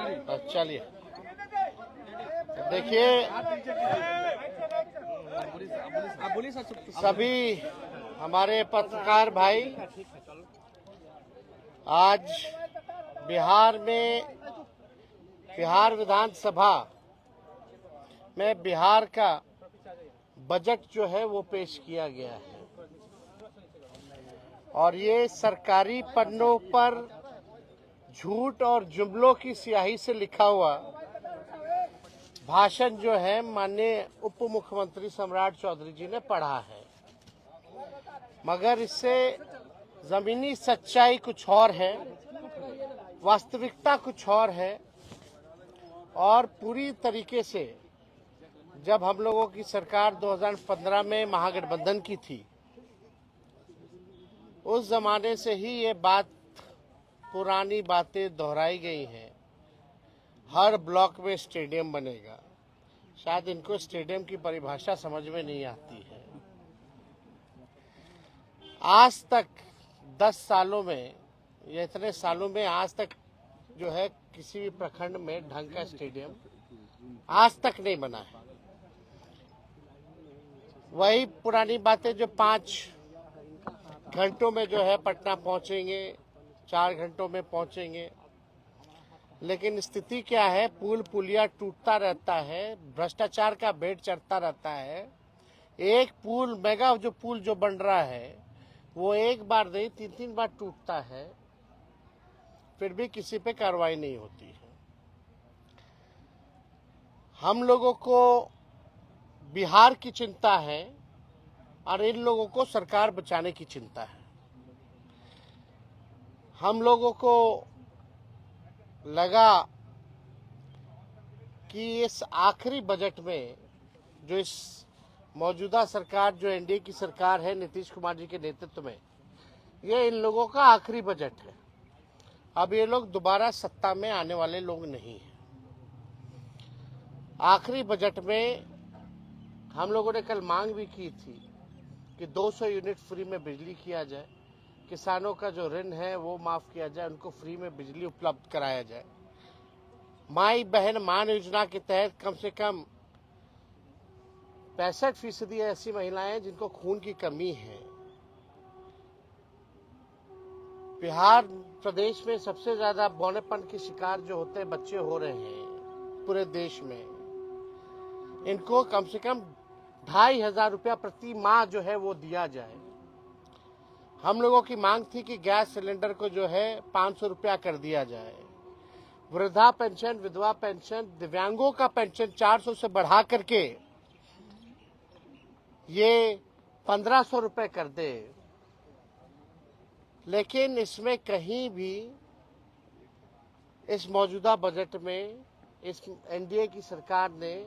चलिए देखिए, सभी हमारे पत्रकार भाई, आज बिहार विधानसभा में बिहार का बजट जो है वो पेश किया गया है और ये सरकारी पन्नों पर झूठ और जुमलों की स्याही से लिखा हुआ भाषण जो है माननीय उप मुख्यमंत्री सम्राट चौधरी जी ने पढ़ा है, मगर इससे जमीनी सच्चाई कुछ और है, वास्तविकता कुछ और है। और पूरी तरीके से जब हम लोगों की सरकार 2015 में महागठबंधन की थी, उस जमाने से ही ये बात, पुरानी बातें दोहराई गई हैं। हर ब्लॉक में स्टेडियम बनेगा। शायद इनको स्टेडियम की परिभाषा समझ में नहीं आती है। आज तक 10 सालों में या इतने सालों में आज तक जो है किसी भी प्रखंड में ढंग का स्टेडियम आज तक नहीं बना है। वही पुरानी बातें जो 5 घंटों में जो है पटना पहुंचेंगे, 4 घंटों में पहुंचेंगे, लेकिन स्थिति क्या है, पुल पुलिया टूटता रहता है, भ्रष्टाचार का भेंट चढ़ता रहता है। एक पुल, मेगा जो पुल जो बन रहा है वो एक बार नहीं 3-3 बार टूटता है, फिर भी किसी पे कार्रवाई नहीं होती है। हम लोगों को बिहार की चिंता है और इन लोगों को सरकार बचाने की चिंता है। हम लोगों को लगा कि इस आखिरी बजट में जो इस मौजूदा सरकार, जो एनडीए की सरकार है नीतीश कुमार जी के नेतृत्व में, ये इन लोगों का आखिरी बजट है। अब ये लोग दोबारा सत्ता में आने वाले लोग नहीं हैं। आखिरी बजट में हम लोगों ने कल मांग भी की थी कि 200 यूनिट फ्री में बिजली किया जाए, किसानों का जो ऋण है वो माफ किया जाए, उनको फ्री में बिजली उपलब्ध कराया जाए। माई बहन मान योजना के तहत कम से कम 65% ऐसी महिलाएं जिनको खून की कमी है। बिहार प्रदेश में सबसे ज्यादा बौनेपन के शिकार जो होते हैं बच्चे हो रहे हैं पूरे देश में। इनको कम से कम 2500 रुपया प्रति माह जो है वो दिया जाए। हम लोगों की मांग थी कि गैस सिलेंडर को जो है 500 रुपया कर दिया जाए। वृद्धा पेंशन, विधवा पेंशन, दिव्यांगों का पेंशन 400 से बढ़ा करके ये 1500 रुपए कर दे। लेकिन इसमें कहीं भी इस मौजूदा बजट में इस एनडीए की सरकार ने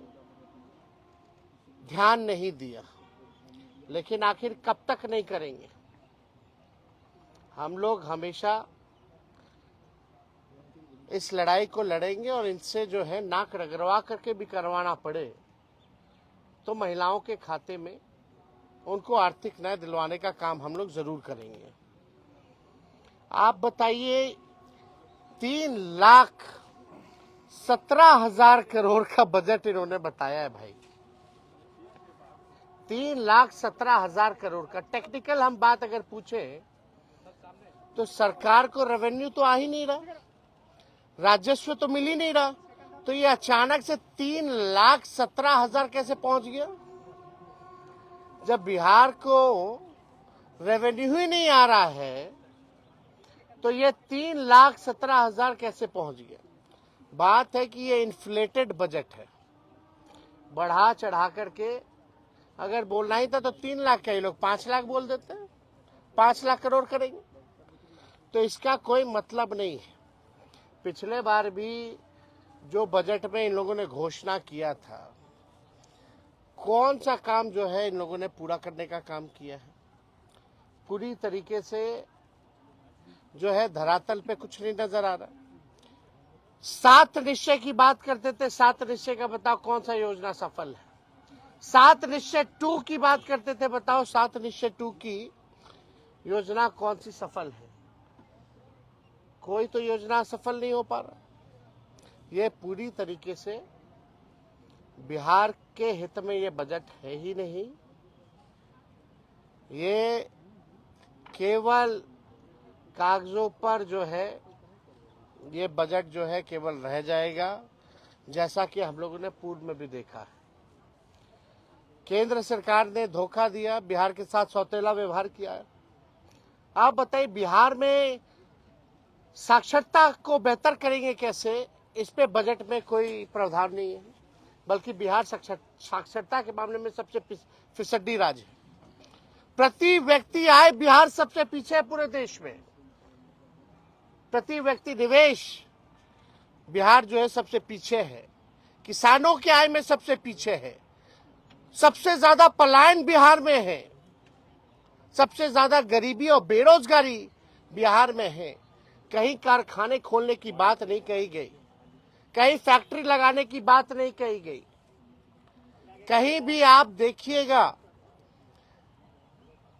ध्यान नहीं दिया। लेकिन आखिर कब तक नहीं करेंगे? हम लोग हमेशा इस लड़ाई को लड़ेंगे और इनसे जो है नाक रगड़वा करके भी करवाना पड़े तो महिलाओं के खाते में उनको आर्थिक न्याय दिलवाने का काम हम लोग जरूर करेंगे। आप बताइए, 3,17,000 करोड़ का बजट इन्होंने बताया है भाई। 3,17,000 करोड़ का। टेक्निकल हम बात अगर पूछें तो सरकार को रेवेन्यू तो आ ही नहीं रहा, राजस्व तो मिल ही नहीं रहा, तो ये अचानक से 3,17,000 कैसे पहुंच गया? जब बिहार को रेवेन्यू ही नहीं आ रहा है तो ये 3,17,000 कैसे पहुंच गया? बात है कि ये इन्फ्लेटेड बजट है। बढ़ा चढ़ा करके अगर बोलना ही था तो 3 लाख का, ये लोग 5 लाख बोल देते हैं, 5 लाख करोड़ करेंगे, तो इसका कोई मतलब नहीं है। पिछले बार भी जो बजट में इन लोगों ने घोषणा किया था, कौन सा काम जो है इन लोगों ने पूरा करने का काम किया है? पूरी तरीके से जो है धरातल पे कुछ नहीं नजर आ रहा। 7 निश्चय की बात करते थे, 7 निश्चय का बताओ कौन सा योजना सफल है? 7 निश्चय 2 की बात करते थे, बताओ 7 निश्चय 2 की योजना कौन सी सफल है? कोई तो योजना सफल नहीं हो पा रहा। ये पूरी तरीके से बिहार के हित में ये बजट है ही नहीं। ये केवल कागजों पर जो है ये बजट जो है केवल रह जाएगा, जैसा कि हम लोगों ने पूर्व में भी देखा है। केंद्र सरकार ने धोखा दिया, बिहार के साथ सौतेला व्यवहार किया है। आप बताइए, बिहार में साक्षरता को बेहतर करेंगे कैसे, इस पे बजट में कोई प्रावधान नहीं है, बल्कि बिहार साक्षरता के मामले में सबसे फिसड्डी राज्य है। प्रति व्यक्ति आय बिहार सबसे पीछे है पूरे देश में। प्रति व्यक्ति निवेश बिहार जो है सबसे पीछे है। किसानों की आय में सबसे पीछे है। सबसे ज्यादा पलायन बिहार में है। सबसे ज्यादा गरीबी और बेरोजगारी बिहार में है। कहीं कारखाने खोलने की बात नहीं कही गई, कहीं फैक्ट्री लगाने की बात नहीं कही गई। कहीं भी आप देखिएगा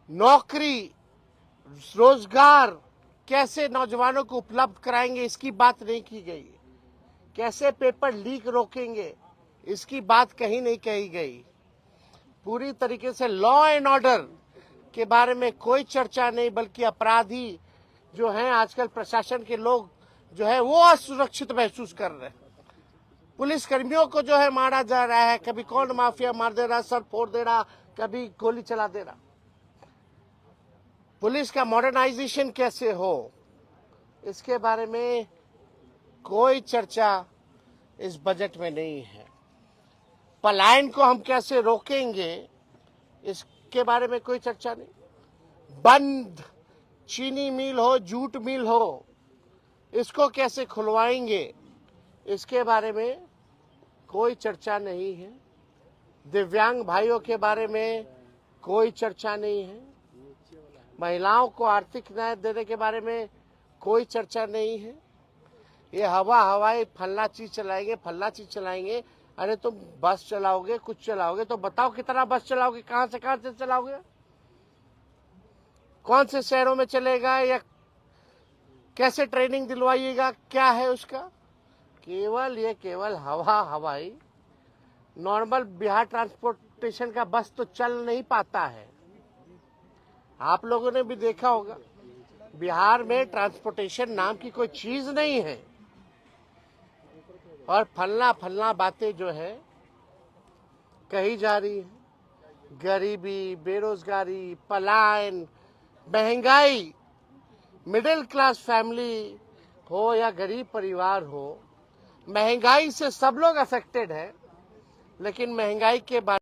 नौकरी, रोजगार कैसे नौजवानों को उपलब्ध कराएंगे, इसकी बात नहीं की गई। कैसे पेपर लीक रोकेंगे, इसकी बात कहीं नहीं कही गई। पूरी तरीके से लॉ एंड ऑर्डर के बारे में कोई चर्चा नहीं, बल्कि अपराधी जो हैं आजकल प्रशासन के लोग जो है वो असुरक्षित महसूस कर रहे हैं। पुलिस कर्मियों को जो है मारा जा रहा है, कभी कौन माफिया मार दे रहा, सर फोड़ दे रहा, कभी गोली चला दे रहा। पुलिस का मॉडर्नाइजेशन कैसे हो, इसके बारे में कोई चर्चा इस बजट में नहीं है। पलायन को हम कैसे रोकेंगे, इसके बारे में कोई चर्चा नहीं। बंद चीनी मिल हो, जूट मिल हो, इसको कैसे खुलवाएंगे, इसके बारे में कोई चर्चा नहीं है। दिव्यांग भाइयों के बारे में कोई चर्चा नहीं है। महिलाओं को आर्थिक न्याय देने के बारे में कोई चर्चा नहीं है। ये हवाई फल्ला चीज चलाएंगे, फल्ला चीज चलाएंगे। अरे तुम बस चलाओगे, कुछ चलाओगे तो बताओ कितना बस चलाओगे, कहां से चलाओगे, कौन से शहरों में चलेगा, या कैसे ट्रेनिंग दिलवाइएगा, क्या है उसका। केवल हवाई नॉर्मल बिहार ट्रांसपोर्टेशन का बस तो चल नहीं पाता है। आप लोगों ने भी देखा होगा बिहार में ट्रांसपोर्टेशन नाम की कोई चीज नहीं है। और फलना बातें जो है कही जा रही है। गरीबी, बेरोजगारी, पलायन, महंगाई, मिडिल क्लास फैमिली हो या गरीब परिवार हो, महंगाई से सब लोग अफेक्टेड है। लेकिन महंगाई के बारे